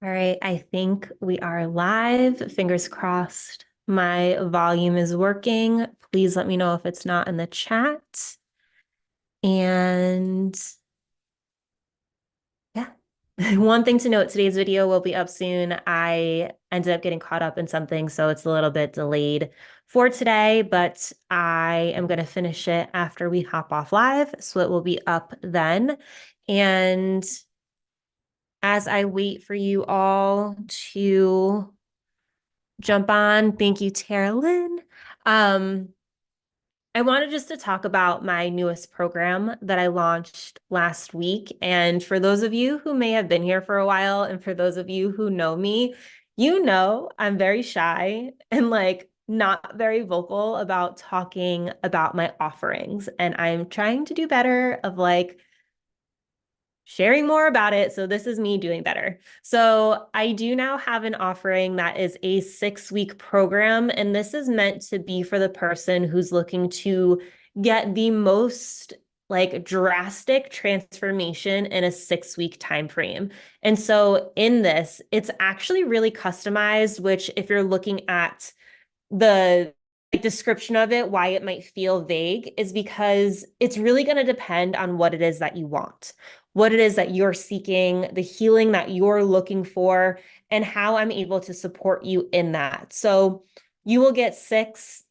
All right, I think we are live. Fingers crossed. My volume is working. Please let me know if it's not in the chat. And yeah, one thing to note, today's video will be up soon. I ended up getting caught up in something, so it's a little bit delayed for today, but I am going to finish it after we hop off live, so it will be up then. And as I wait for you all to jump on. Thank you, Tara Lynn. I wanted just to talk about my newest program that I launched last week. And for those of you who may have been here for a while, and for those of you who know me, you know I'm very shy and like not very vocal about talking about my offerings. And I'm trying to do better of like sharing more about it. So this is me doing better. So I do now have an offering that is a 6-week program, and this is meant to be for the person who's looking to get the most like drastic transformation in a 6-week time frame. And so in this, it's actually really customized, which if you're looking at the description of it, why it might feel vague is because it's really going to depend on what it is that you want, what it is that you're seeking, the healing that you're looking for, and how I'm able to support you in that. So you will get six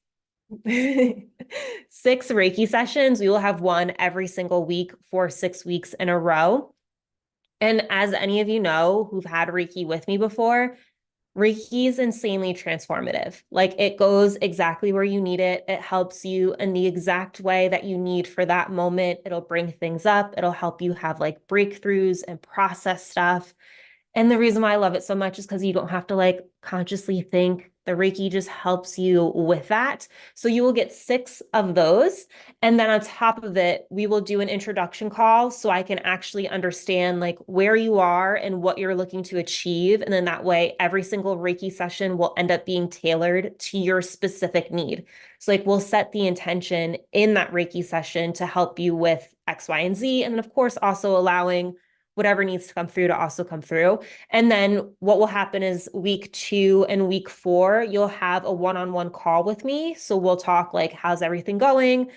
Reiki sessions. We will have one every single week for 6 weeks in a row. And as any of you know who've had Reiki with me before, Reiki is insanely transformative. Like it goes exactly where you need it. It helps you in the exact way that you need for that moment. It'll bring things up. It'll help you have like breakthroughs and process stuff. And the reason why I love it so much is because you don't have to like consciously think. The Reiki just helps you with that. So you will get 6 of those. And then on top of it, we will do an introduction call so I can actually understand like where you are and what you're looking to achieve. And then that way, every single Reiki session will end up being tailored to your specific need. So like we'll set the intention in that Reiki session to help you with X, Y, and Z. And then of course, also allowing whatever needs to come through to also come through. And then what will happen is week 2 and week 4, you'll have a one-on-one call with me. So we'll talk like, how's everything going?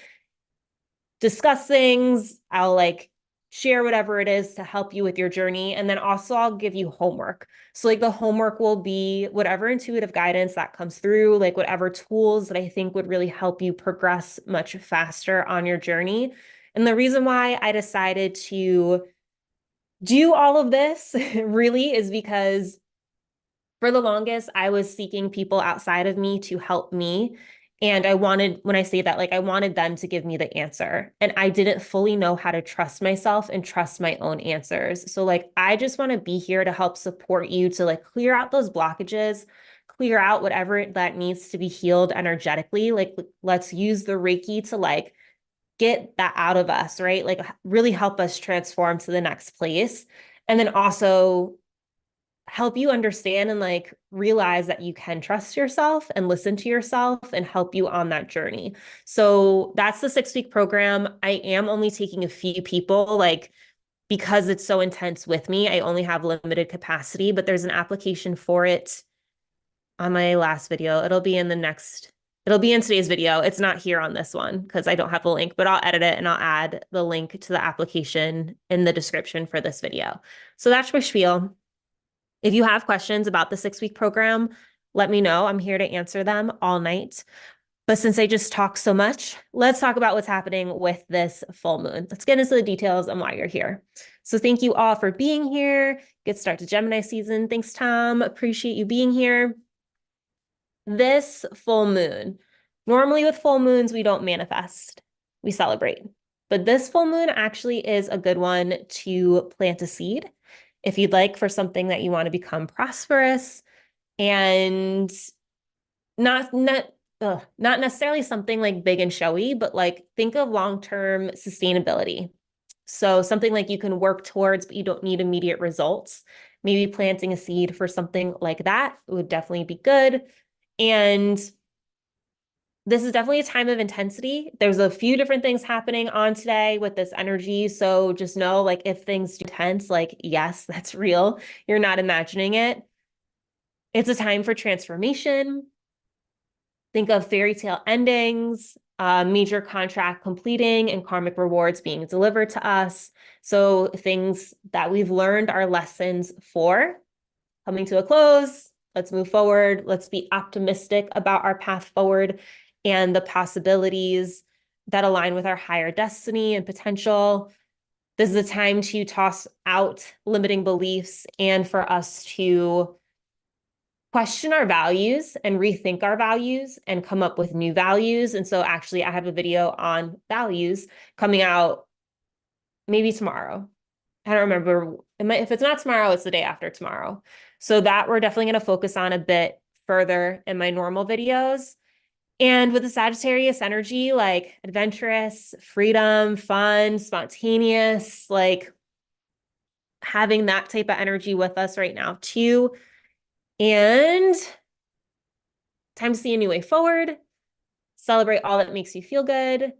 Discuss things. I'll like share whatever it is to help you with your journey. And then also I'll give you homework. So like the homework will be whatever intuitive guidance that comes through, like whatever tools that I think would really help you progress much faster on your journey. And the reason why I decided to do all of this really is because for the longest, I was seeking people outside of me to help me. And I wanted, when I say that, like I wanted them to give me the answer. And I didn't fully know how to trust myself and trust my own answers. So, like, I just want to be here to help support you to like clear out those blockages, clear out whatever that needs to be healed energetically. Like, let's use the Reiki to like get that out of us, right? Like really help us transform to the next place. And then also help you understand and like realize that you can trust yourself and listen to yourself and help you on that journey. So that's the 6-week program. I am only taking a few people, like because it's so intense with me, I only have limited capacity, but there's an application for it on my last video. It'll be in today's video. It's not here on this one because I don't have the link, but I'll edit it and I'll add the link to the application in the description for this video. So that's my spiel. If you have questions about the 6-week program, let me know. I'm here to answer them all night. But since I just talked so much, let's talk about what's happening with this full moon. Let's get into the details on why you're here. So thank you all for being here. Good start to Gemini season. Thanks, Tom. Appreciate you being here. This full moon, normally with full moons, we don't manifest, we celebrate. But this full moon actually is a good one to plant a seed if you'd like for something that you want to become prosperous and not necessarily something like big and showy, but like think of long-term sustainability. So something like you can work towards, but you don't need immediate results. Maybe planting a seed for something like that would definitely be good. And This is definitely a time of intensity. There's a few different things happening on today with this energy. So just know, like, if things do tense, like, yes, that's real. You're not imagining it. It's a time for transformation. Think of fairy tale endings, major contract completing, and karmic rewards being delivered to us. So things that we've learned are lessons for coming to a close. Let's move forward. Let's be optimistic about our path forward and the possibilities that align with our higher destiny and potential. This is a time to toss out limiting beliefs and for us to question our values and rethink our values and come up with new values. And so actually I have a video on values coming out maybe tomorrow. I don't remember. If it's not tomorrow, it's the day after tomorrow. So that we're definitely going to focus on a bit further in my normal videos. And with the Sagittarius energy, like adventurous, freedom, fun, spontaneous, like having that type of energy with us right now too. And time to see a new way forward. Celebrate all that makes you feel good.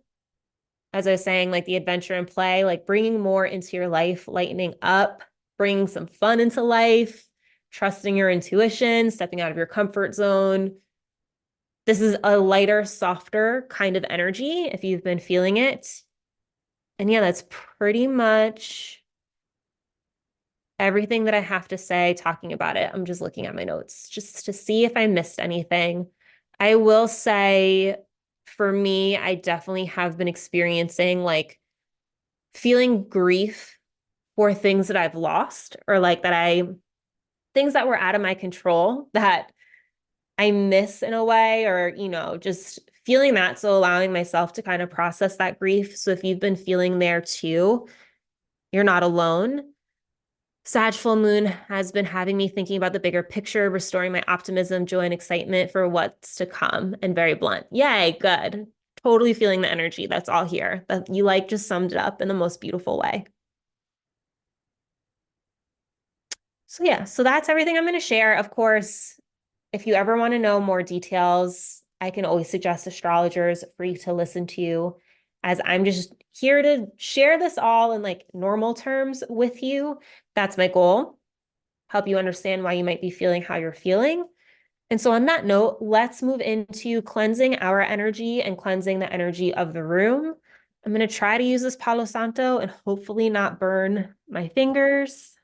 As I was saying, like the adventure and play, like bringing more into your life, lightening up, bringing some fun into life, trusting your intuition, stepping out of your comfort zone. This is a lighter, softer kind of energy if you've been feeling it. And yeah, that's pretty much everything that I have to say talking about it. I'm just looking at my notes just to see if I missed anything. I will say for me, I definitely have been experiencing like feeling grief for things that I've lost or like things that were out of my control that I miss in a way, or, just feeling that. So allowing myself to kind of process that grief. So if you've been feeling there too, you're not alone. Sag full moon has been having me thinking about the bigger picture, restoring my optimism, joy, and excitement for what's to come, and very blunt. Yay, good. Totally feeling the energy. That's all here. That you like just summed it up in the most beautiful way. So yeah, so that's everything I'm going to share. Of course, if you ever want to know more details, I can always suggest astrologers for you to listen to, as I'm just here to share this all in like normal terms with you. That's my goal. Help you understand why you might be feeling how you're feeling. And so on that note, let's move into cleansing our energy and cleansing the energy of the room. I'm going to try to use this Palo Santo and hopefully not burn my fingers.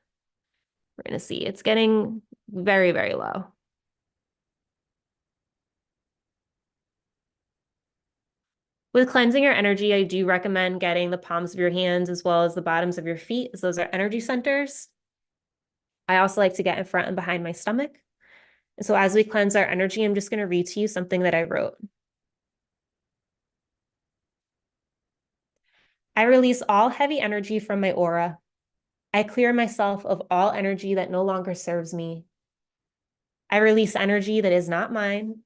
We're going to see. It's getting very, very low. With cleansing your energy, I do recommend getting the palms of your hands as well as the bottoms of your feet, as those are energy centers. I also like to get in front and behind my stomach. And so as we cleanse our energy, I'm just going to read to you something that I wrote. I release all heavy energy from my aura. I clear myself of all energy that no longer serves me. I release energy that is not mine.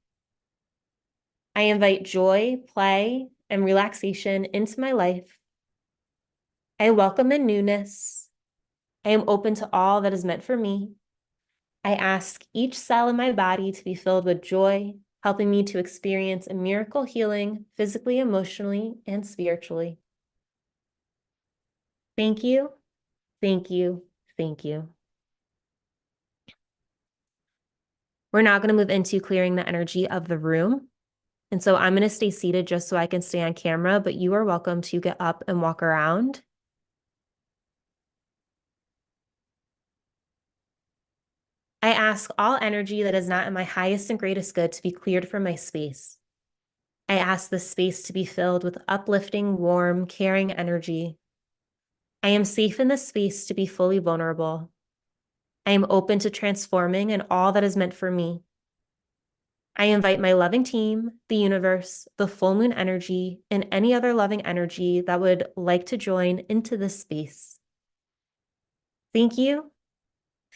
I invite joy, play, and relaxation into my life. I welcome in newness. I am open to all that is meant for me. I ask each cell in my body to be filled with joy, helping me to experience a miracle healing physically, emotionally, and spiritually. Thank you, thank you, thank you. We're now going to move into clearing the energy of the room. And so I'm going to stay seated just so I can stay on camera, but you are welcome to get up and walk around. I ask all energy that is not in my highest and greatest good to be cleared from my space. I ask this space to be filled with uplifting, warm, caring energy. I am safe in this space to be fully vulnerable. I am open to transforming and all that is meant for me. I invite my loving team, the universe, the full moon energy, and any other loving energy that would like to join into this space. Thank you,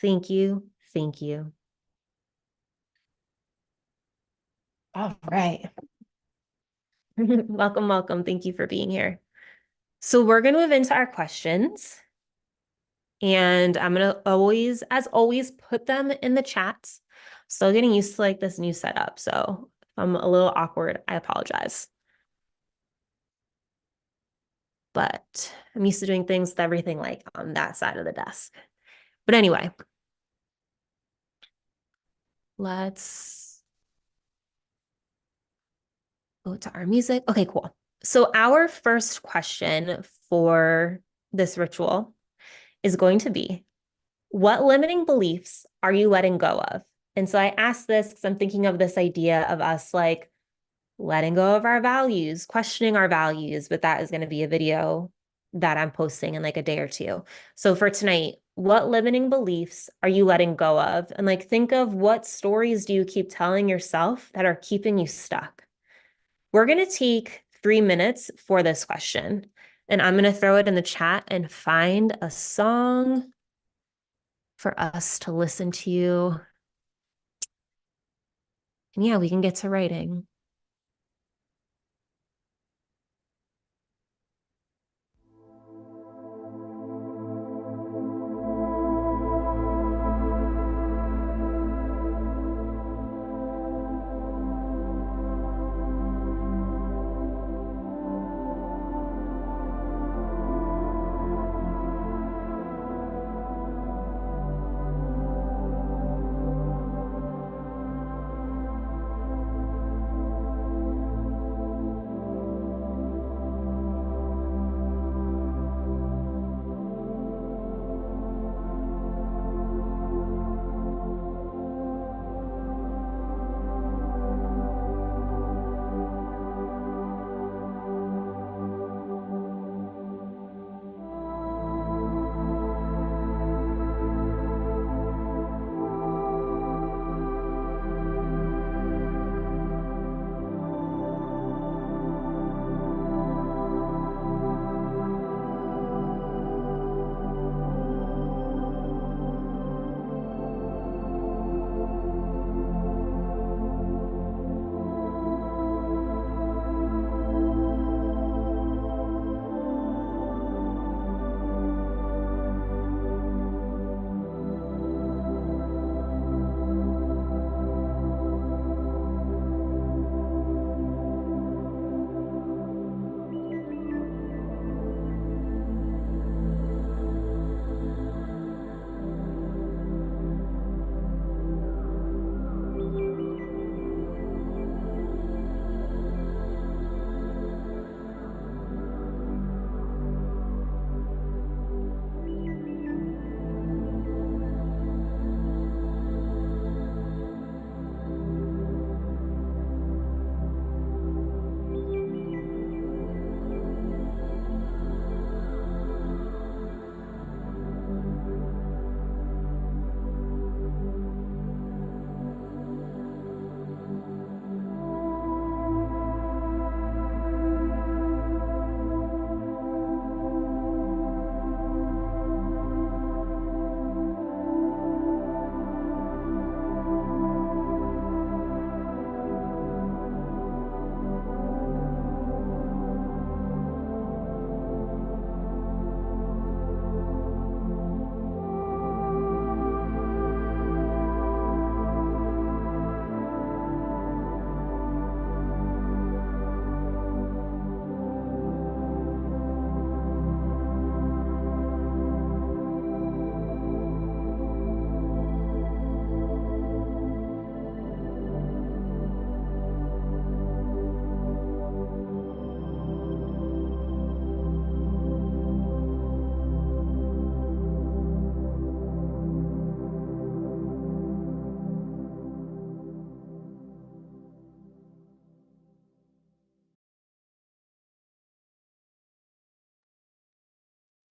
thank you, thank you. All right. Welcome, welcome. Thank you for being here. So we're going to move into our questions. And I'm going to as always, put them in the chat. Still getting used to like this new setup. So I'm a little awkward, I apologize. But I'm used to doing things with everything like on that side of the desk. But anyway, let's go to our music. Okay, cool. So our first question for this ritual is going to be, what limiting beliefs are you letting go of? And so I asked this because I'm thinking of this idea of us like letting go of our values, questioning our values, but that is going to be a video that I'm posting in like a day or two. So for tonight, what limiting beliefs are you letting go of? And like think of what stories do you keep telling yourself that are keeping you stuck? We're going to take 3 minutes for this question, and I'm going to throw it in the chat and find a song for us to listen to. And yeah, we can get to writing.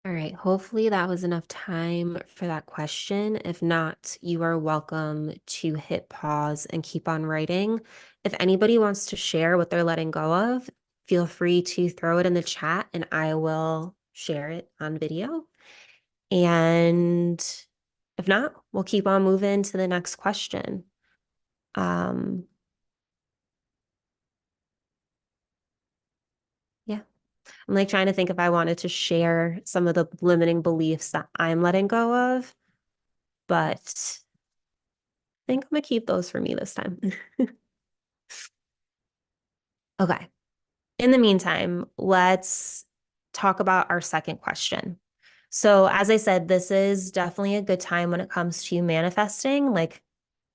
All right, hopefully that was enough time for that question. If not, you are welcome to hit pause and keep on writing. If anybody wants to share what they're letting go of, feel free to throw it in the chat and I will share it on video. And if not, we'll keep on moving to the next question. Yeah. I'm like trying to think if I wanted to share some of the limiting beliefs that I'm letting go of, but I think I'm gonna keep those for me this time. Okay. In the meantime, let's talk about our second question. So, as I said, this is definitely a good time when it comes to manifesting. Like,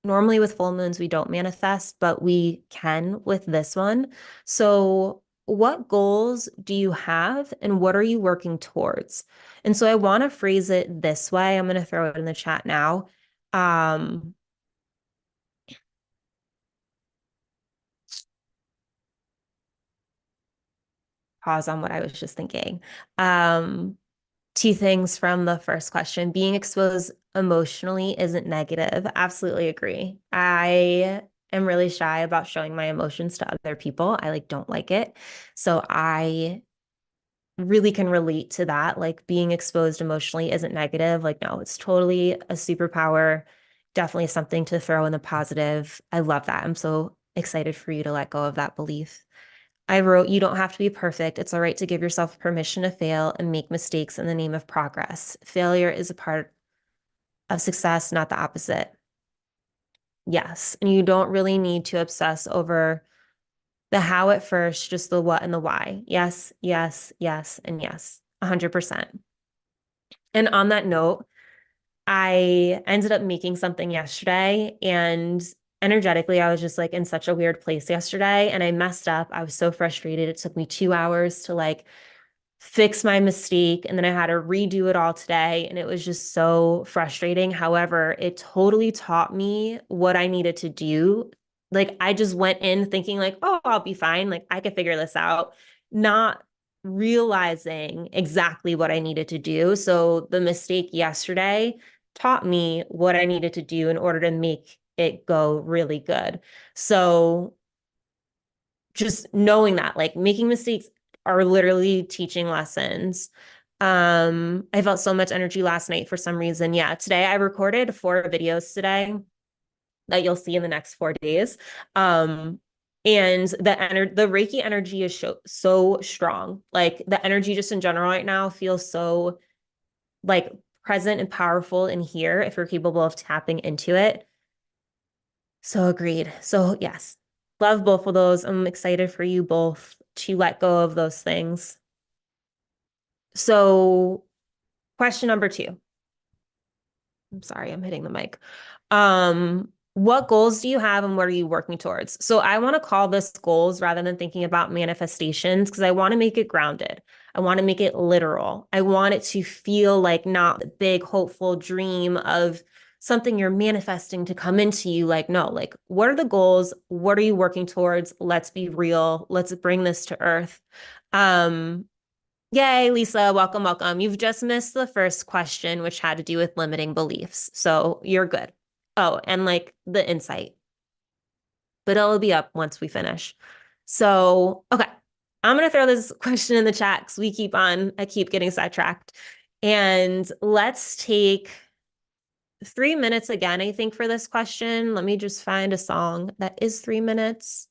normally with full moons, we don't manifest, but we can with this one. So, what goals do you have and what are you working towards? And so, I want to phrase it this way. I'm going to throw it in the chat now. Um, Pause on what I was just thinking. Um, Two things from the first question. Being exposed emotionally isn't negative. Absolutely agree. I am really shy about showing my emotions to other people. I like don't like it. So I really can relate to that. Like being exposed emotionally isn't negative. Like, no, it's totally a superpower. Definitely something to throw in the positive. I love that. I'm so excited for you to let go of that belief. I wrote, you don't have to be perfect. It's all right to give yourself permission to fail and make mistakes in the name of progress. Failure is a part of success, not the opposite. Yes. And you don't really need to obsess over the how at first, just the what and the why. Yes, yes, yes, and yes. 100%. And on that note, I ended up making something yesterday and energetically, I was just like in such a weird place yesterday and I messed up. I was so frustrated. It took me 2 hours to like fix my mistake. And then I had to redo it all today. And it was just so frustrating. However, it totally taught me what I needed to do. Like I just went in thinking like, oh, I'll be fine. Like I can figure this out, not realizing exactly what I needed to do. So the mistake yesterday taught me what I needed to do in order to make it go really good. So just knowing that like making mistakes are literally teaching lessons. I felt so much energy last night for some reason. Yeah, today I recorded 4 videos today that you'll see in the next 4 days. Um, and the Reiki energy is so strong. Like the energy just in general right now feels so like present and powerful in here if you're capable of tapping into it. So agreed. So yes, love both of those. I'm excited for you both to let go of those things. So question number two. I'm sorry, I'm hitting the mic. What goals do you have and what are you working towards? So I want to call this goals rather than thinking about manifestations because I want to make it grounded. I want to make it literal. I want it to feel like not the big hopeful dream of something you're manifesting to come into you. Like, no, like what are the goals? What are you working towards? Let's be real. Let's bring this to earth. Um, Yay, Lisa. Welcome, welcome. You've just missed the first question, which had to do with limiting beliefs. So you're good. Oh, and like the insight, but it'll be up once we finish. So, okay. I'm going to throw this question in the chat because I keep getting sidetracked. And let's take 3 minutes again, I think, for this question. Let me just find a song that is 3 minutes.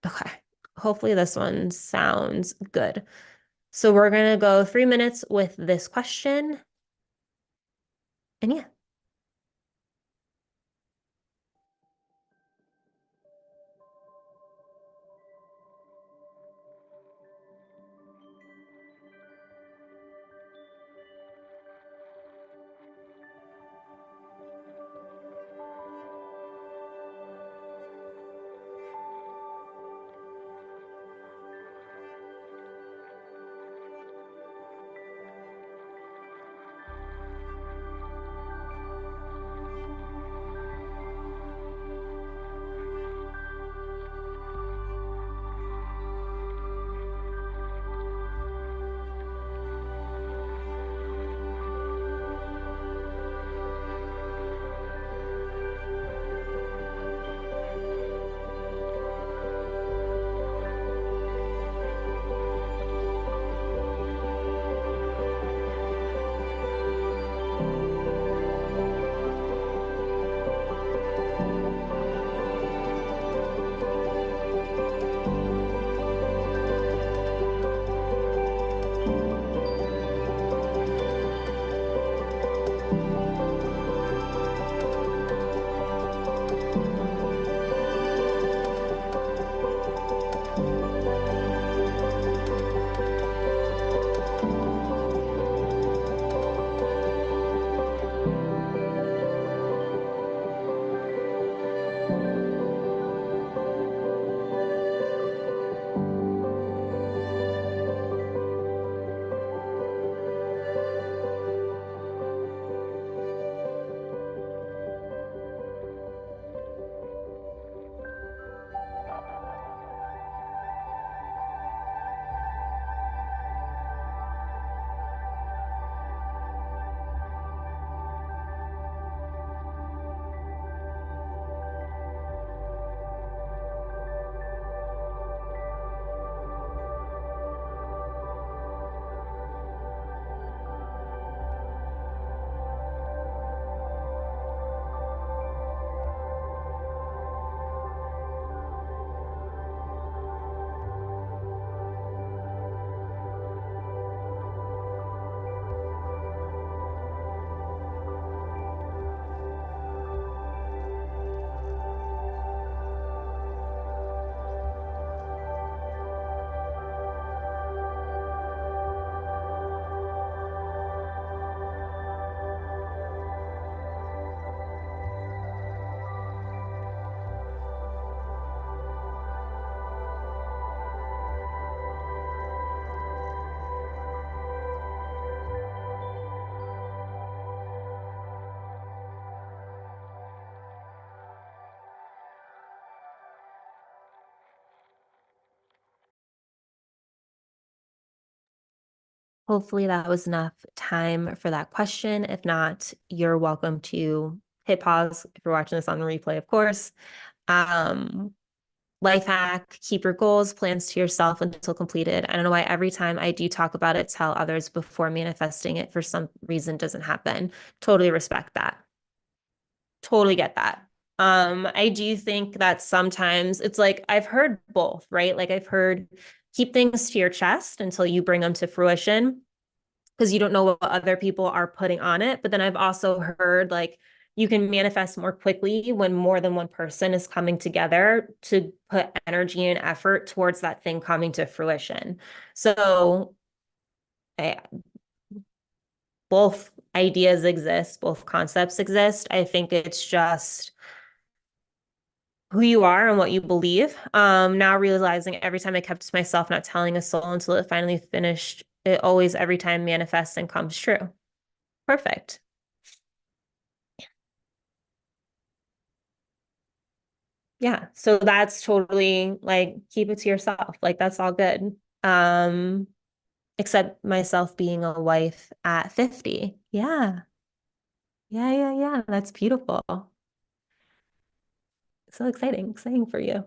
Okay. Hopefully this one sounds good. So we're going to go 3 minutes with this question. And yeah. Hopefully that was enough time for that question. If not, you're welcome to hit pause if you're watching this on the replay, of course. Um, Life hack, keep your goals, plans to yourself until completed. I don't know why every time I do talk about it, tell others before manifesting it for some reason doesn't happen. Totally respect that. Totally get that. I do think that sometimes it's like I've heard both, right? Like I've heard keep things to your chest until you bring them to fruition because you don't know what other people are putting on it. But then I've also heard like you can manifest more quickly when more than one person is coming together to put energy and effort towards that thing coming to fruition. So I, both ideas exist, both concepts exist. I think it's just who you are and what you believe. Now realizing every time I kept to myself, not telling a soul until it finally finished, it always every time manifests and comes true. Perfect. Yeah. So that's totally like keep it to yourself. Like that's all good. Um, except myself being a wife at 50. Yeah. Yeah, yeah, yeah. That's beautiful. So exciting for you.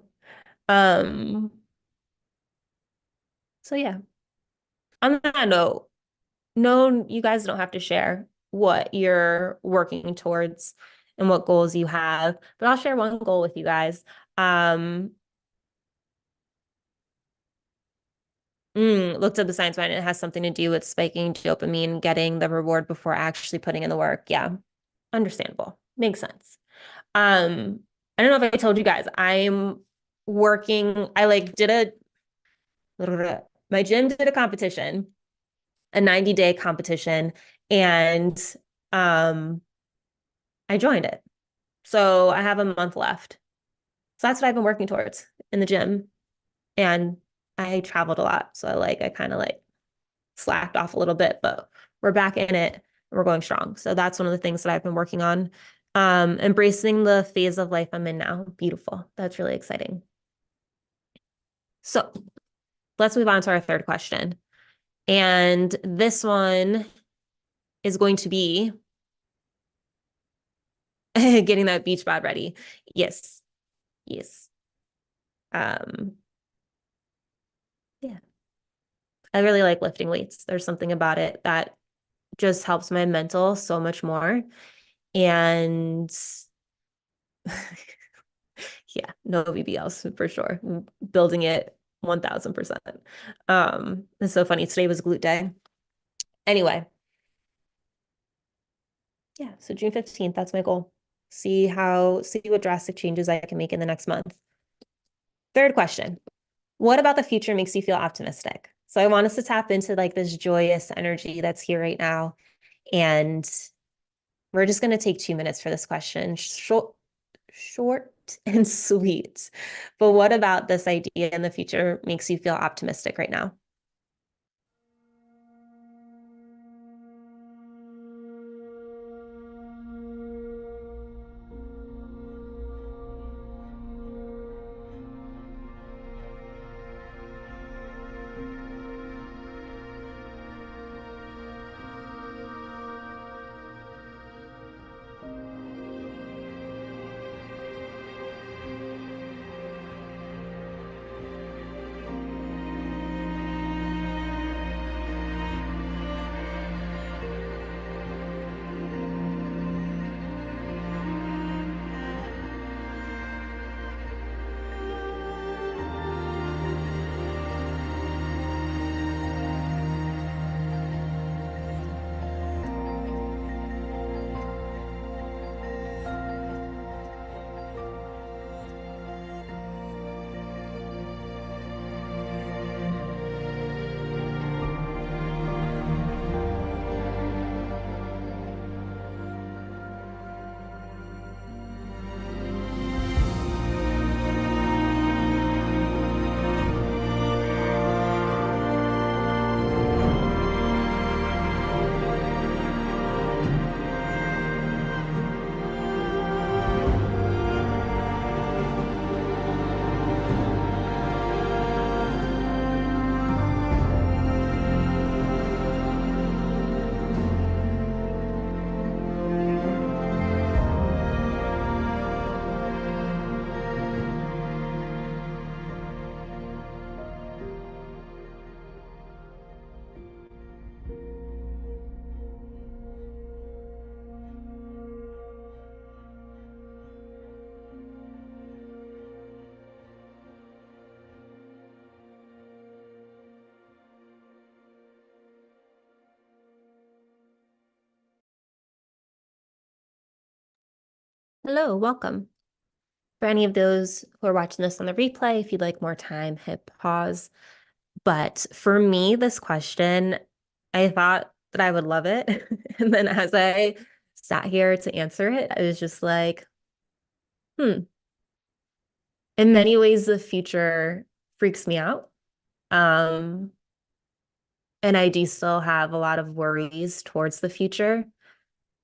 Um, so yeah. On that note, no, you guys don't have to share what you're working towards and what goals you have, but I'll share one goal with you guys. Um, Looked at the science behind it. It has something to do with spiking dopamine, getting the reward before actually putting in the work. Yeah, understandable. Makes sense. I don't know if I told you guys, I'm working, I like did my gym did a competition, a 90-day competition, and um I joined it. So I have a month left. So that's what I've been working towards in the gym. And I traveled a lot. So I kind of like slacked off a little bit, but we're back in it and we're going strong. So that's one of the things that I've been working on. Embracing the phase of life I'm in now. Beautiful. That's really exciting. So let's move on to our third question. And this one is going to be getting that beach bod ready. Yes. Yes. Um, yeah. I really like lifting weights. There's something about it that just helps my mental so much more. And yeah, no BBLs for sure. Building it 1000%. It's so funny. Today was glute day. Anyway, yeah, so June 15th, that's my goal. See what drastic changes I can make in the next month. Third question. What about the future makes you feel optimistic? So I want us to tap into like this joyous energy that's here right now. And we're just going to take 2 minutes for this question. Short and sweet. But what about this idea in the future makes you feel optimistic right now? Hello, welcome. For any of those who are watching this on the replay, if you'd like more time, hit pause. But for me, this question, I thought that I would love it. And then as I sat here to answer it, I was just like, hmm. In many ways, the future freaks me out. Um, and I do still have a lot of worries towards the future,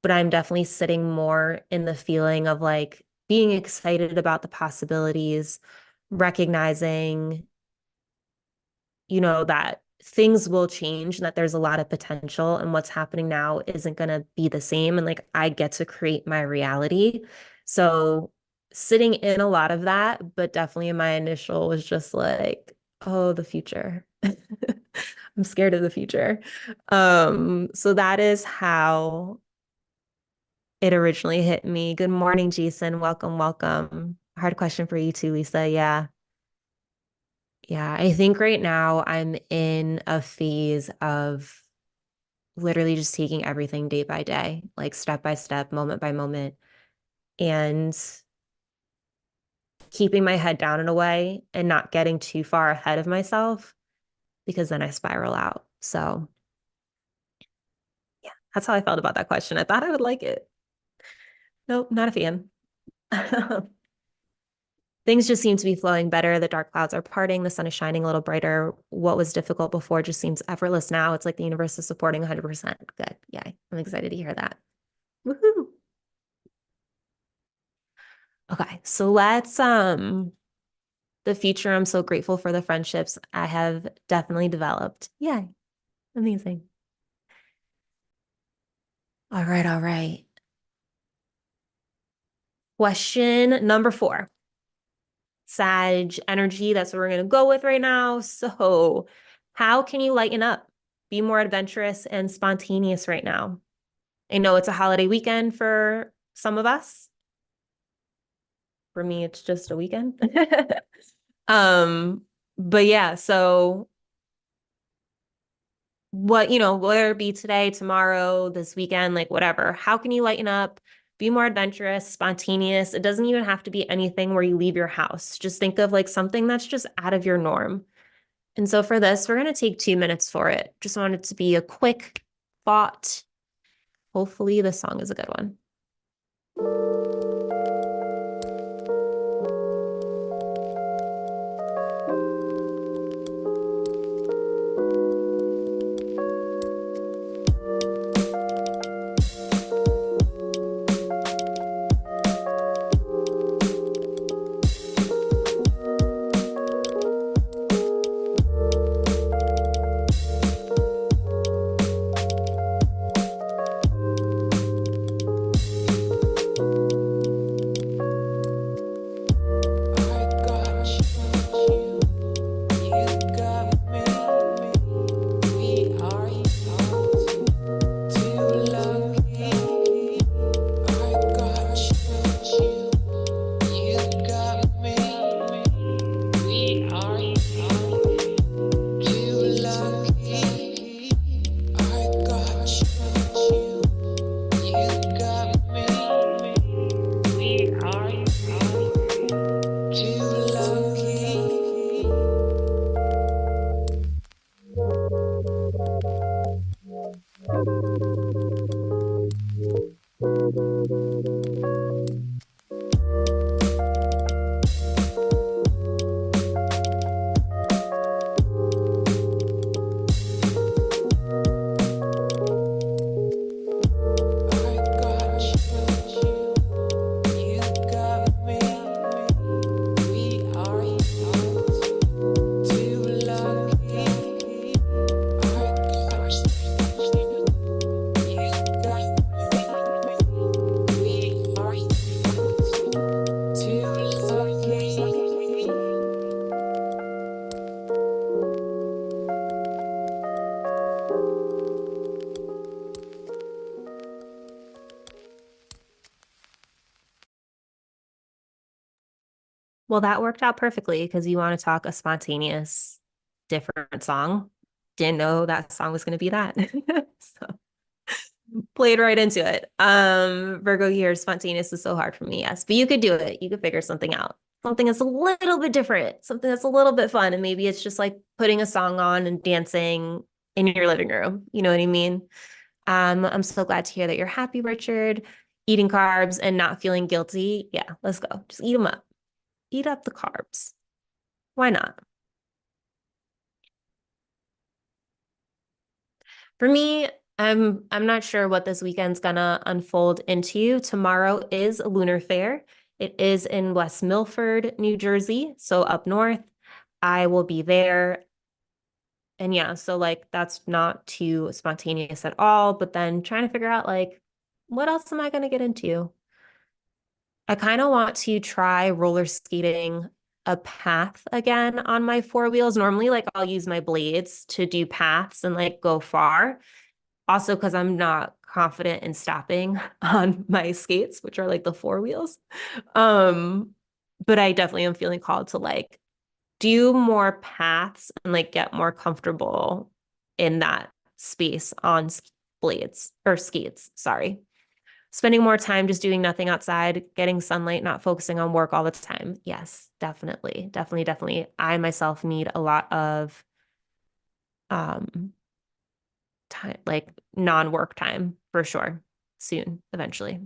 but I'm definitely sitting more in the feeling of like being excited about the possibilities, recognizing, that things will change and that there's a lot of potential and what's happening now isn't going to be the same. And like I get to create my reality. So sitting in a lot of that, but definitely my initial was just like, oh, the future. I'm scared of the future. So that is how it originally hit me. Good morning, Jason. Welcome, welcome. Hard question for you too, Lisa. Yeah. Yeah, I think right now I'm in a phase of literally just taking everything day by day, like step by step, moment by moment, and keeping my head down in a way and not getting too far ahead of myself because then I spiral out. So, yeah, that's how I felt about that question. I thought I would like it. Nope, not a fan. Things just seem to be flowing better. The dark clouds are parting. The sun is shining a little brighter. What was difficult before just seems effortless now. It's like the universe is supporting 100%. Good. Yay. I'm excited to hear that. Woohoo. Okay. So the future. I'm so grateful for the friendships I have definitely developed. Yay. Amazing. All right. All right. Question number 4. Sag energy. That's what we're going to go with right now. So, how can you lighten up? Be more adventurous and spontaneous right now. I know it's a holiday weekend for some of us. For me, it's just a weekend. But yeah, so whether it be today, tomorrow, this weekend, like whatever, how can you lighten up, be more adventurous, spontaneous? It doesn't even have to be anything where you leave your house. Just think of like something that's just out of your norm. And so for this, we're going to take 2 minutes for it. Just want it to be a quick thought. Hopefully, the song is a good one. Well, that worked out perfectly because you want to talk a spontaneous, different song. Didn't know that song was going to be that. So Played right into it. Virgo here, spontaneous is so hard for me. Yes, but you could do it. You could figure something out. Something that's a little bit different, something that's a little bit fun. And maybe it's just like putting a song on and dancing in your living room. You know what I mean? I'm so glad to hear that you're happy, Richard. Eating carbs and not feeling guilty. Yeah, let's go. Just eat them up. Eat up the carbs. Why not? For me, I'm not sure what this weekend's gonna unfold into. Tomorrow is a lunar fair. It is in West Milford, New Jersey, so up north. I will be there. And yeah, so like that's not too spontaneous at all, but then trying to figure out like what else am I gonna get into? I kind of want to try roller skating a path again on my four wheels. Normally, like I'll use my blades to do paths and like go far. Also, because I'm not confident in stopping on my skates, which are like the four wheels. Um, but I definitely am feeling called to like do more paths and like get more comfortable in that space on blades or skates. Sorry. Spending more time just doing nothing outside, getting sunlight, not focusing on work all the time. Yes, definitely. Definitely, definitely. I myself need a lot of um time, like non-work time for sure. Soon, eventually.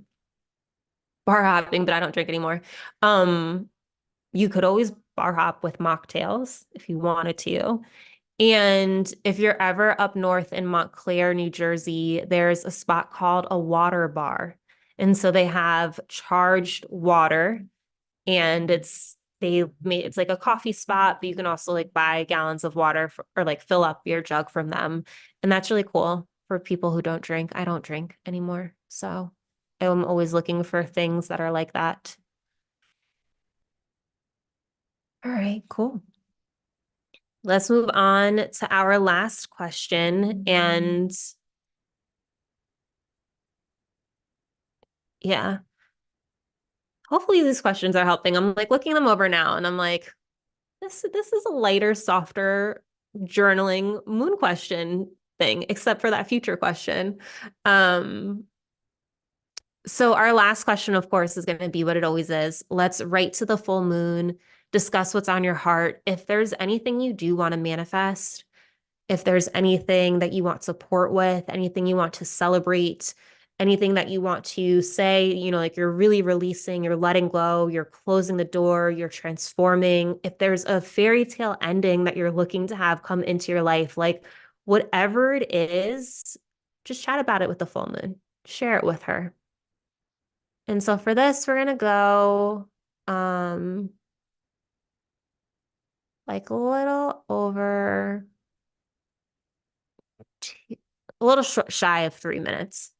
Bar hopping, but I don't drink anymore. Um, you could always bar hop with mocktails if you wanted to. And if you're ever up north in Montclair, New Jersey, there's a spot called a water bar. And so they have charged water and it's like a coffee spot, but you can also like buy gallons of water or like fill up your jug from them. And that's really cool for people who don't drink. I don't drink anymore. So I'm always looking for things that are like that. All right, cool. Let's move on to our last question. And yeah, hopefully these questions are helping. I'm like looking them over now and I'm like, this is a lighter, softer journaling moon question thing, except for that future question. Um, so our last question, of course, is going to be what it always is. Let's write to the full moon, discuss what's on your heart. If there's anything you do want to manifest, if there's anything that you want support with, anything you want to celebrate, anything that you want to say, you know, like you're really releasing, you're letting go, you're closing the door, you're transforming. If there's a fairy tale ending that you're looking to have come into your life, like whatever it is, just chat about it with the full moon, share it with her. And so for this, we're gonna go like a little over a little shy of 3 minutes.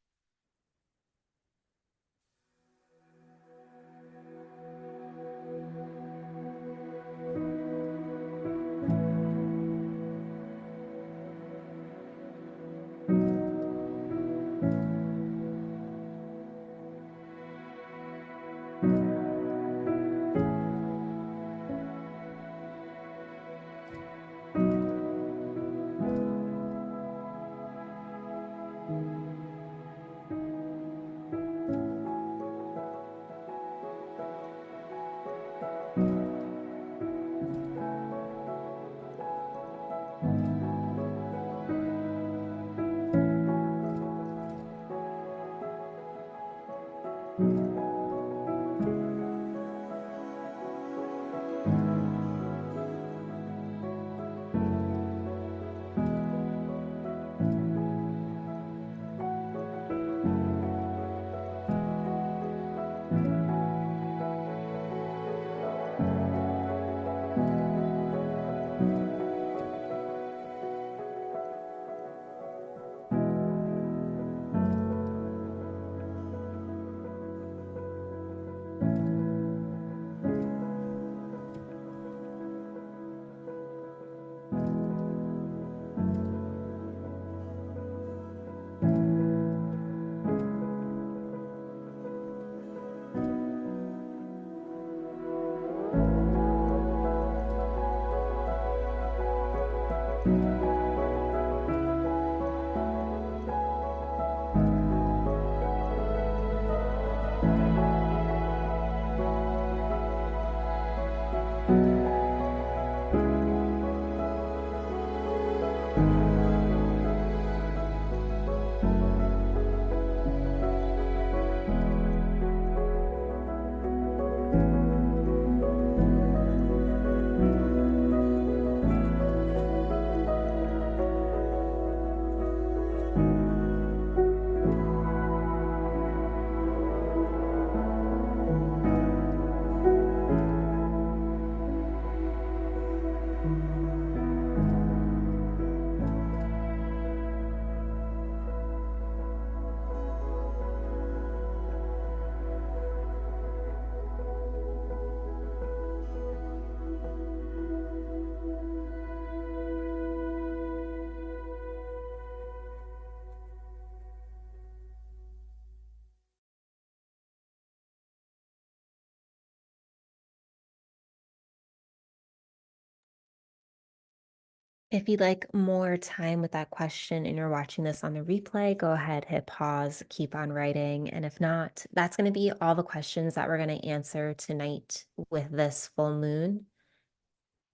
If you'd like more time with that question and you're watching this on the replay, go ahead, hit pause, keep on writing. And if not, that's going to be all the questions that we're going to answer tonight with this full moon.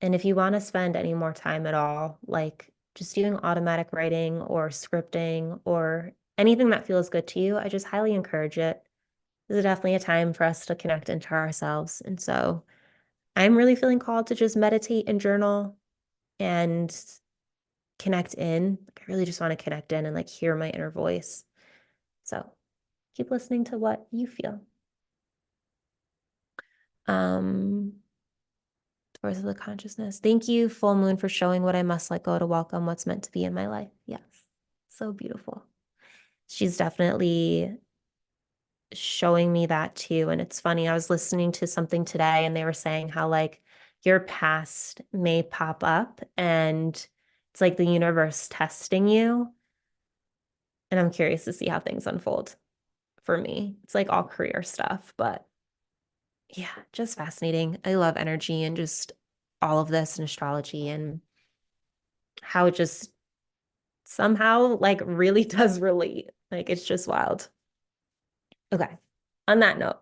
And if you want to spend any more time at all, like just doing automatic writing or scripting or anything that feels good to you, I just highly encourage it. This is definitely a time for us to connect into ourselves. And so I'm really feeling called to just meditate and journal and connect in. I really just want to connect in and like hear my inner voice. So keep listening to what you feel. Doors of the consciousness. Thank you, full moon, for showing what I must let go to welcome what's meant to be in my life. Yes. So beautiful. She's definitely showing me that too. And it's funny, I was listening to something today and they were saying how like your past may pop up and it's like the universe testing you. And I'm curious to see how things unfold for me. It's like all career stuff, but yeah, just fascinating. I love energy and just all of this and astrology and how it just somehow like really does relate. Like it's just wild. Okay. On that note,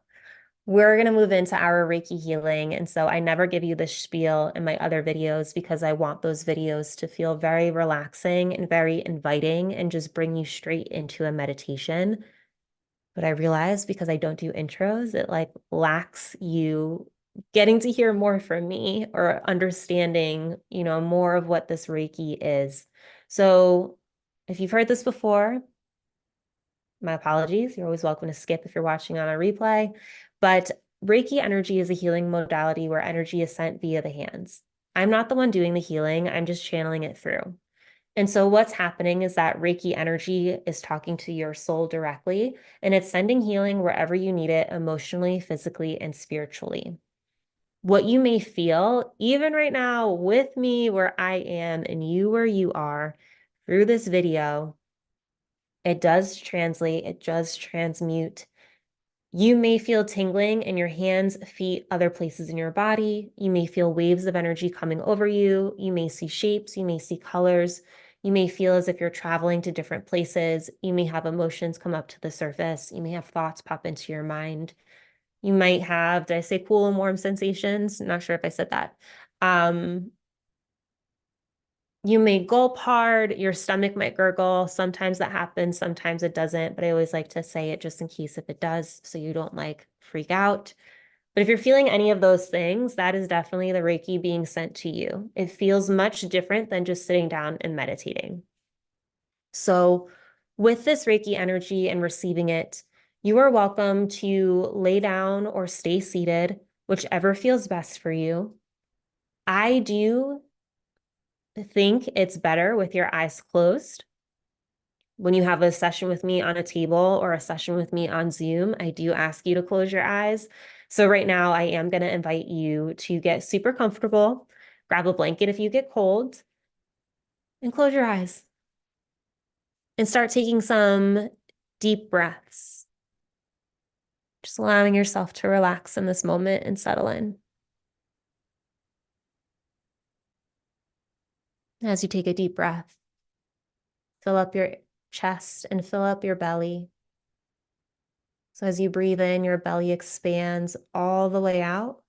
we're going to move into our Reiki healing. And so I never give you this spiel in my other videos because I want those videos to feel very relaxing and very inviting and just bring you straight into a meditation. But I realized because I don't do intros, it like lacks you getting to hear more from me or understanding, more of what this Reiki is. So if you've heard this before, my apologies. You're always welcome to skip if you're watching on a replay. But Reiki energy is a healing modality where energy is sent via the hands. I'm not the one doing the healing, I'm just channeling it through. And so what's happening is that Reiki energy is talking to your soul directly, and it's sending healing wherever you need it, emotionally, physically, and spiritually. What you may feel, even right now with me where I am and you where you are through this video, it does translate, it does transmute. You may feel tingling in your hands, feet, other places in your body. You may feel waves of energy coming over you. You may see shapes, you may see colors. You may feel as if you're traveling to different places. You may have emotions come up to the surface. You may have thoughts pop into your mind. You might have, did I say cool and warm sensations? I'm not sure if I said that. You may gulp hard, your stomach might gurgle. Sometimes that happens, sometimes it doesn't, but I always like to say it just in case if it does, so you don't like freak out. But if you're feeling any of those things, that is definitely the Reiki being sent to you. It feels much different than just sitting down and meditating. So with this Reiki energy and receiving it, you are welcome to lay down or stay seated, whichever feels best for you. I do think it's better with your eyes closed. When you have a session with me on a table or a session with me on Zoom, I do ask you to close your eyes. So right now I am going to invite you to get super comfortable, grab a blanket if you get cold, and close your eyes. And start taking some deep breaths. Just allowing yourself to relax in this moment and settle in. As you take a deep breath, fill up your chest and fill up your belly. So as you breathe in, your belly expands all the way out.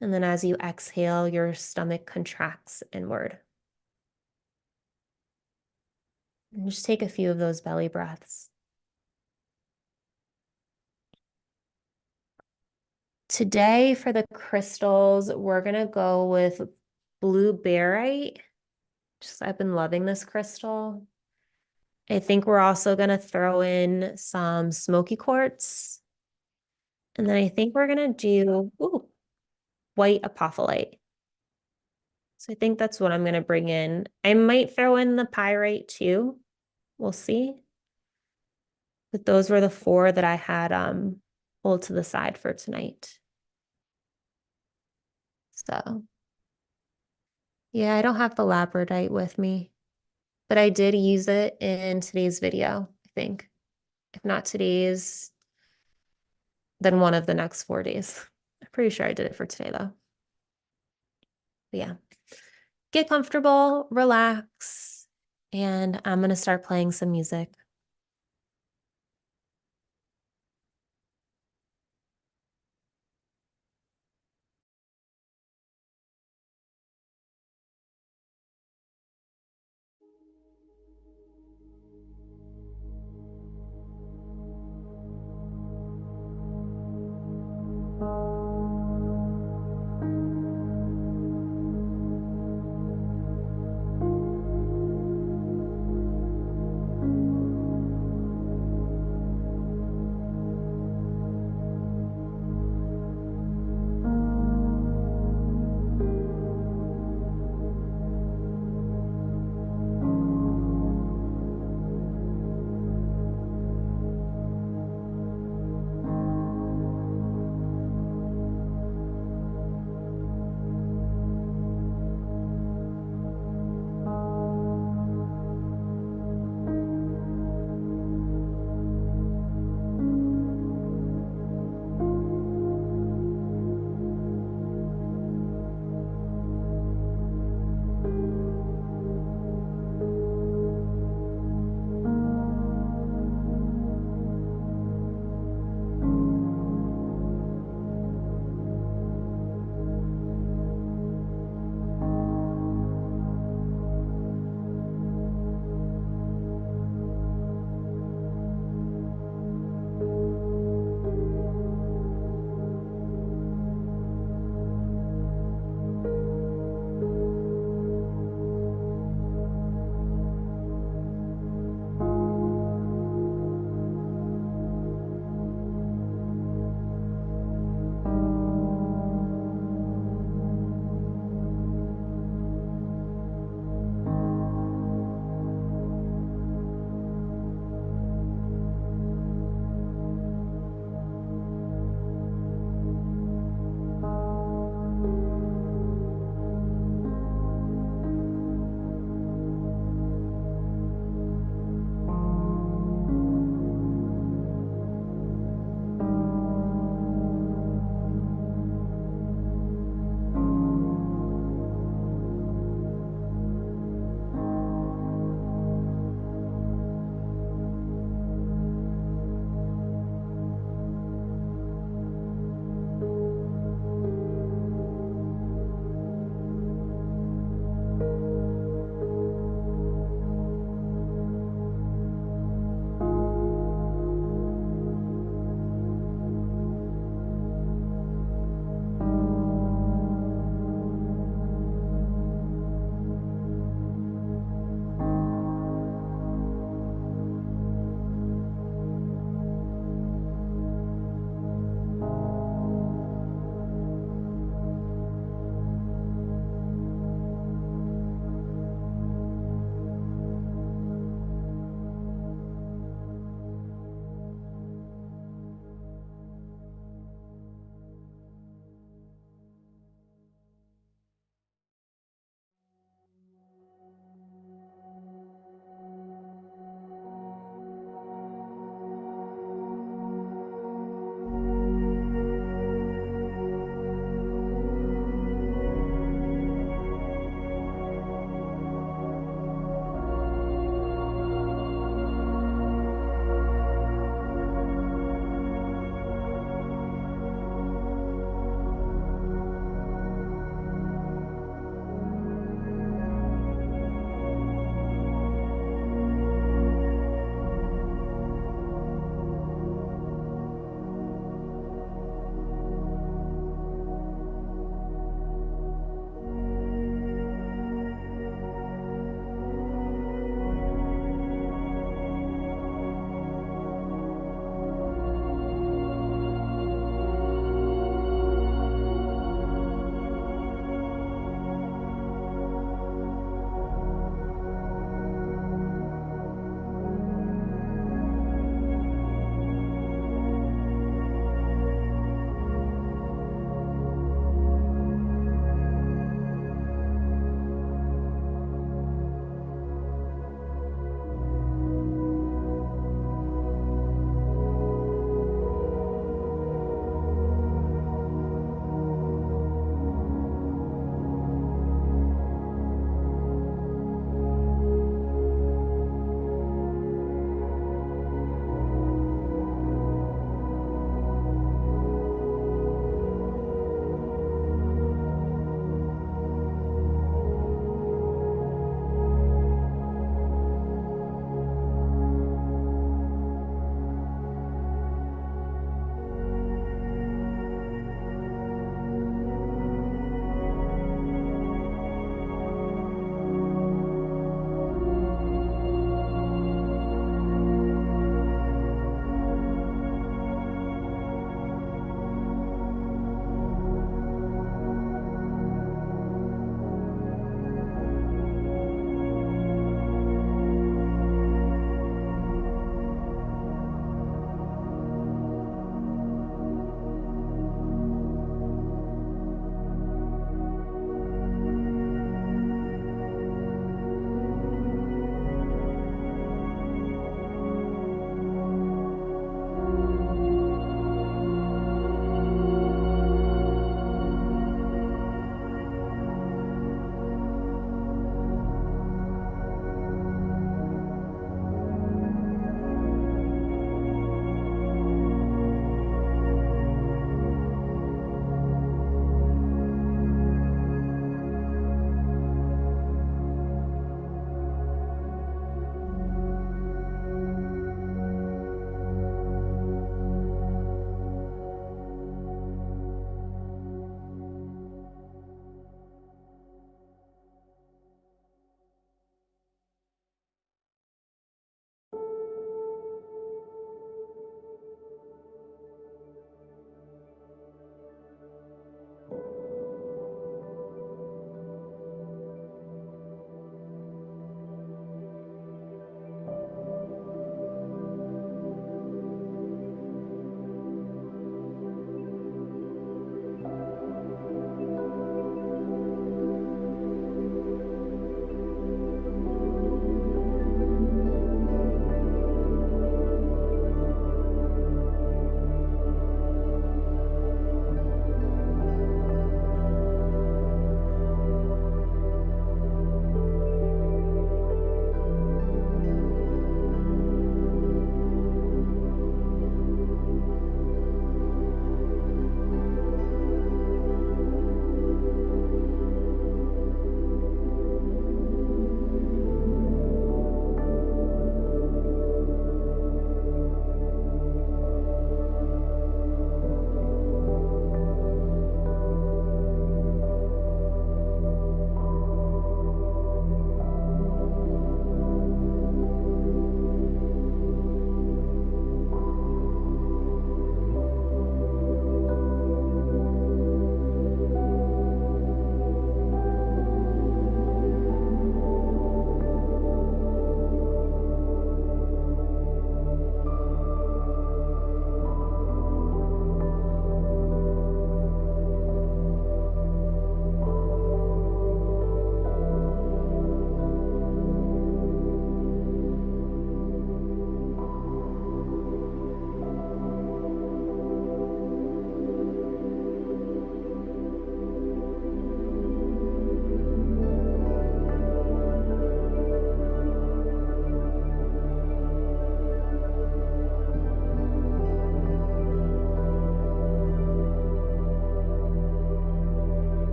And then as you exhale, your stomach contracts inward. And just take a few of those belly breaths. Today for the crystals, we're going to go with blue barite. I've been loving this crystal. I think we're also going to throw in some smoky quartz. And then I think we're going to do white apophyllite. So I think that's what I'm going to bring in. I might throw in the pyrite too. We'll see. But those were the four that I had pulled to the side for tonight. So yeah, I don't have the labradorite with me, but I did use it in today's video, I think. If not today's, then one of the next 4 days. I'm pretty sure I did it for today though. But yeah. get comfortable, relax, and I'm going to start playing some music.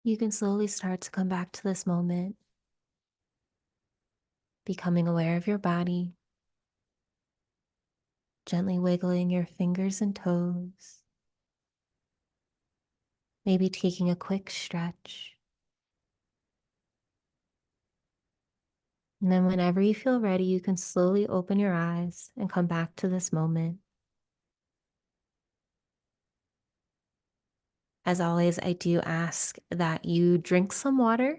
You can slowly start to come back to this moment, becoming aware of your body, gently wiggling your fingers and toes, maybe taking a quick stretch. And then, whenever you feel ready, you can slowly open your eyes and come back to this moment. As always, I do ask that you drink some water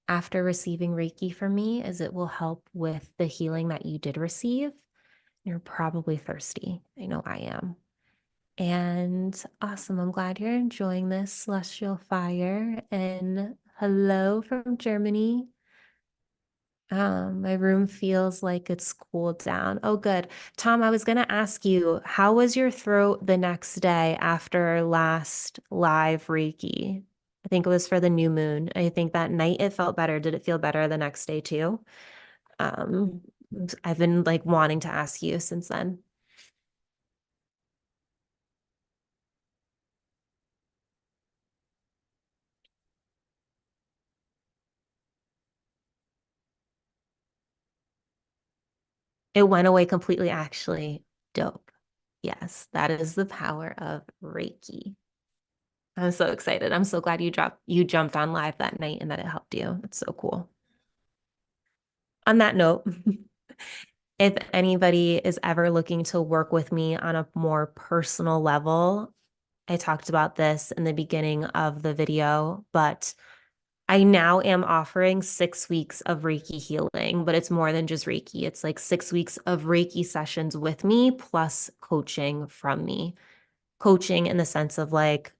after receiving Reiki from me, as it will help with the healing that you did receive. You're probably thirsty. I know I am. And awesome. I'm glad you're enjoying this celestial fire. And hello from Germany. My room feels like it's cooled down. Oh, good. Tom, I was going to ask you, how was your throat the next day after last live Reiki? I think it was for the new moon. I think that night it felt better. Did it feel better the next day too? Um, I've been like wanting to ask you since then. It went away completely, actually. Dope. Yes, that is the power of Reiki. I'm so excited. I'm so glad you jumped on live that night and that it helped you. It's so cool. On that note, if anybody is ever looking to work with me on a more personal level, I talked about this in the beginning of the video, but I now am offering 6 weeks of Reiki healing, but it's more than just Reiki. It's like 6 weeks of Reiki sessions with me plus coaching from me. Coaching in the sense of like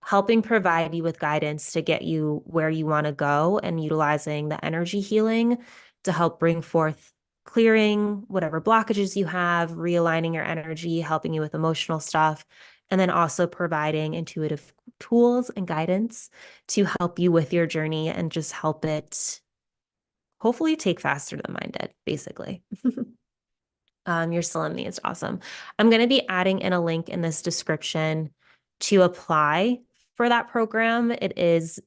helping provide you with guidance to get you where you want to go and utilizing the energy healing to help bring forth clearing whatever blockages you have, realigning your energy, helping you with emotional stuff, and then also providing intuitive tools and guidance to help you with your journey and just help it hopefully take faster than mine did, basically. You're still in me. It's awesome. I'm going to be adding in a link in this description to apply for that program. It is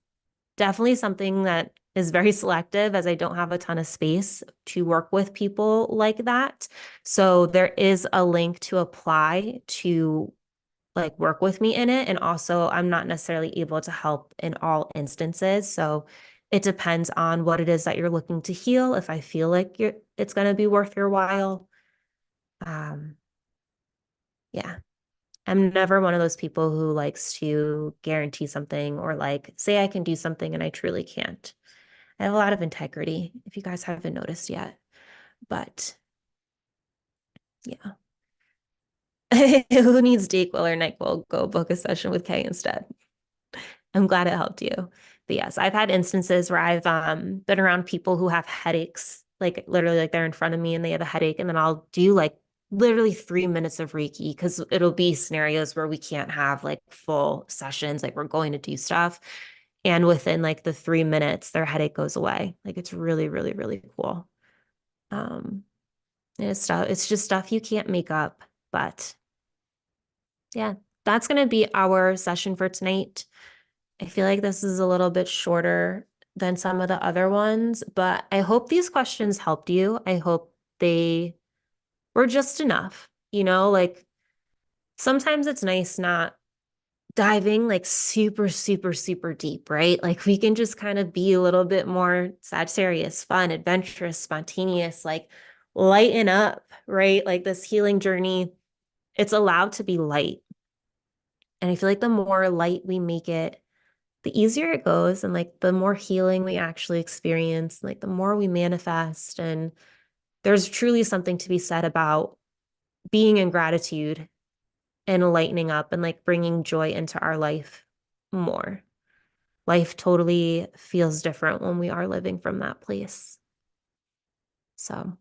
definitely something that is very selective, as I don't have a ton of space to work with people like that. So there is a link to apply to like work with me in it. And also, I'm not necessarily able to help in all instances. So it depends on what it is that you're looking to heal. If I feel like it's going to be worth your while. Um, yeah. I'm never one of those people who likes to guarantee something or like say I can do something and I truly can't. I have a lot of integrity, if you guys haven't noticed yet. But yeah. Who needs Dayquil or NyQuil? Go book a session with Kay instead. I'm glad it helped you. But yes, I've had instances where I've been around people who have headaches, like literally like they're in front of me and they have a headache, and then I'll do like literally 3 minutes of Reiki because it'll be scenarios where we can't have like full sessions, like we're going to do stuff. And within like the 3 minutes, their headache goes away. Like it's really, really, really cool. Um, and it's just stuff you can't make up. But yeah, that's gonna be our session for tonight. I feel like this is a little bit shorter than some of the other ones, but I hope these questions helped you. I hope they were just enough, like sometimes it's nice not diving like super, super, super deep, right? Like we can just kind of be a little bit more Sagittarius, fun, adventurous, spontaneous, like lighten up, right? Like this healing journey, it's allowed to be light. And I feel like the more light we make it, the easier it goes and like the more healing we actually experience, like the more we manifest. And there's truly something to be said about being in gratitude and lightening up and like bringing joy into our life more. Life totally feels different when we are living from that place. So,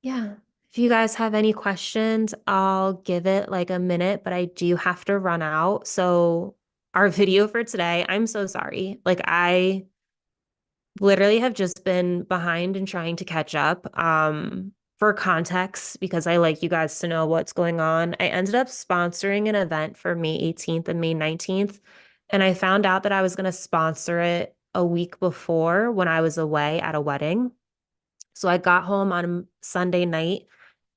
yeah. If you guys have any questions, I'll give it like a minute, but I do have to run out. So, our video for today, I'm so sorry. Like, I literally have just been behind and trying to catch up. for context, because I like you guys to know what's going on, I ended up sponsoring an event for May 18th and May 19th. And I found out that I was going to sponsor it a week before when I was away at a wedding. So I got home on Sunday night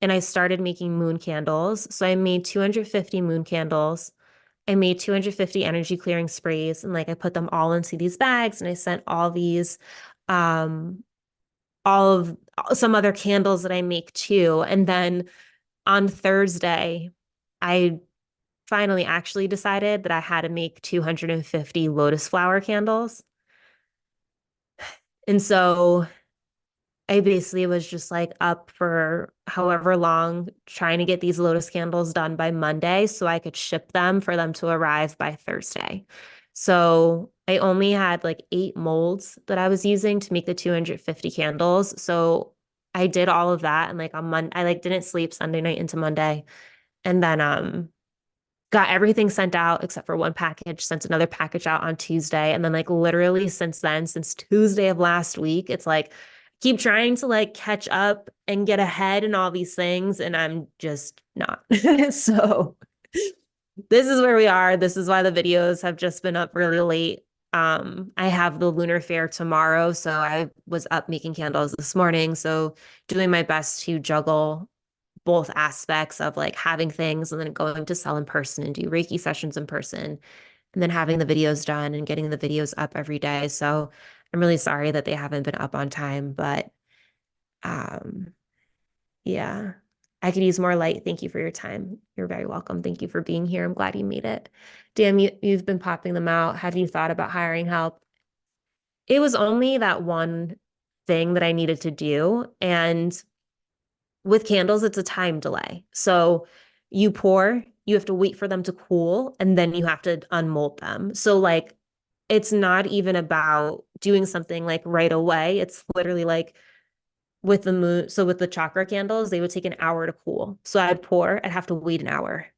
and I started making moon candles. So I made 250 moon candles. I made 250 energy clearing sprays and like I put them all into these bags and I sent um all of some other candles that I make too. And then on Thursday, I finally actually decided that I had to make 250 lotus flower candles. And so I basically was just like up for however long trying to get these lotus candles done by Monday so I could ship them for them to arrive by Thursday. So I only had like 8 molds that I was using to make the 250 candles. So I did all of that and like on Monday, I like didn't sleep Sunday night into Monday and then got everything sent out except for one package, sent another package out on Tuesday. And then, like, literally since then, since Tuesday of last week, it's like, keep trying to like catch up and get ahead and all these things. And I'm just not. So, this is where we are. This is why the videos have just been up really late. I have the lunar fair tomorrow. So, I was up making candles this morning. So, doing my best to juggle both aspects of like having things and then going to sell in person and do Reiki sessions in person and then having the videos done and getting the videos up every day. So I'm really sorry that they haven't been up on time, but um yeah. I could use more light. Thank you for your time. You're very welcome. Thank you for being here. I'm glad you made it. Damn, you've been popping them out. Have you thought about hiring help? It was only that one thing that I needed to do. And with candles, it's a time delay. So you pour, you have to wait for them to cool, and then you have to unmold them. So, like, it's not even about doing something like right away. It's literally like with the moon. So, with the chakra candles, they would take an hour to cool. So, I'd pour, I'd have to wait an hour.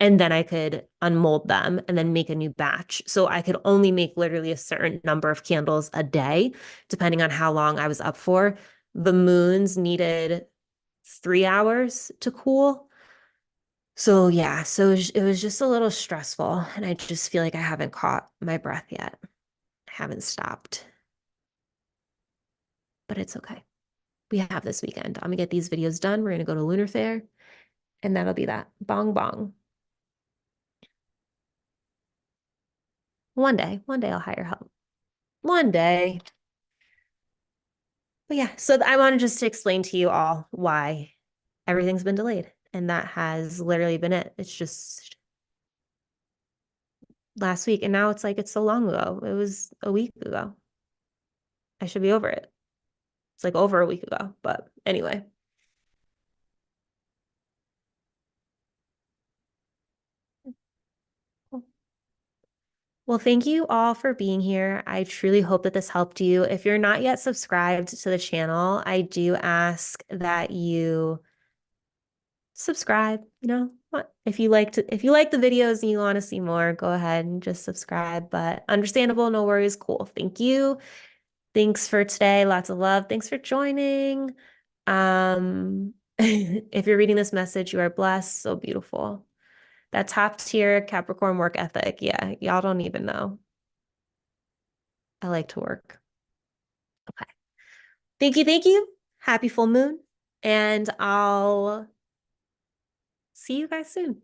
And then I could unmold them and then make a new batch. So I could only make literally a certain number of candles a day, depending on how long I was up for. The moons needed 3 hours to cool. So yeah, so it was just a little stressful. And I just feel like I haven't caught my breath yet. I haven't stopped, but it's okay. We have this weekend. I'm gonna get these videos done. We're gonna go to Lunar Fair, and that'll be that. Bong bong. One day I'll hire help. One day. But yeah, so I wanted just to explain to you all why everything's been delayed. And that has literally been it. It's just last week. And now it's like it's so long ago. It was a week ago. I should be over it. It's like over a week ago. But anyway. Well, thank you all for being here. I truly hope that this helped you. If you're not yet subscribed to the channel, I do ask that you subscribe, if you if you like the videos and you want to see more, go ahead and just subscribe, but understandable, no worries, cool. Thank you. Thanks for today. Lots of love. Thanks for joining. If you're reading this message, you are blessed. So beautiful. That top tier Capricorn work ethic. Yeah, y'all don't even know. I like to work. Okay. Thank you. Thank you. Happy full moon. And I'll see you guys soon.